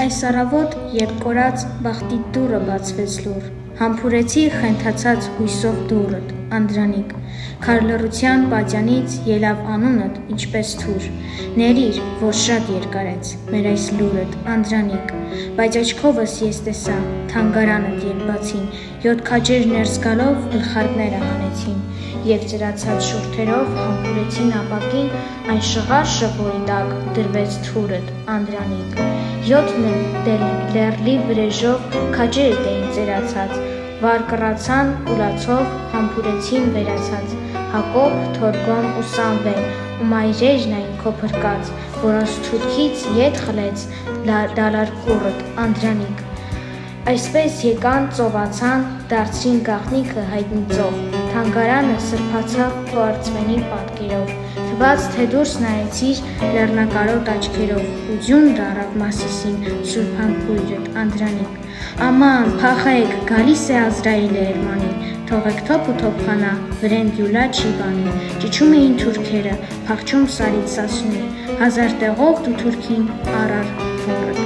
Այս առավոտ, երբ կորած բախտի դուռը բացվեց լուռ, համբուրեցի խենթացած հույսով դուռդ, Անդրանիկ, քարլռության պատյանից ելավ անունդ ինչպես թուր, ներիր, որ շատ երկարեց մեր այս լուրդ, Անդրանիկ, բայց աչքովս ես տեսա, թանգարանդ երբ բացին, 7 քաջեր ներս գալով գլխարկները հանեցին, և ծրացած շուրթերով համբուրեցին ապակին այն շղարշը, որի տակ դրվեց թուրդ, Անդրանիկ, 7-ն էլ լեռլի վրեժով քաջերդ էին ծերացած, վար կռացան կուլացով համբուրեցին վերացած, Հակոբ, Թորգոմ ու Սամվել, ու մայրերն այն քո փրկած, որոնց թուրքից ետ խլեց դալարկուռդ, Անդրանիկ, այսպես եկան, ծովացան, դարձրին գաղտնիքը հայտնի ծով, թանգարանը սրբացավ քո արծվենի պատկերով, թվաց, թե դուրս նայեցիր լեռնակարոտ աչքերով, ու ձյուն դառավ Մասիսին սուրբ համբույրդ, Անդրանիկ, աման, փախեք, գալիս է Ազրայիլը Էրմանին, թողեք թոփ ու թոփխանա, վրեն գյուլա չի բանի, ճիչում էին թուրքերը, փախչում Սարից Սասունի, 1000 տեղով դու թուրքին առար հորդ,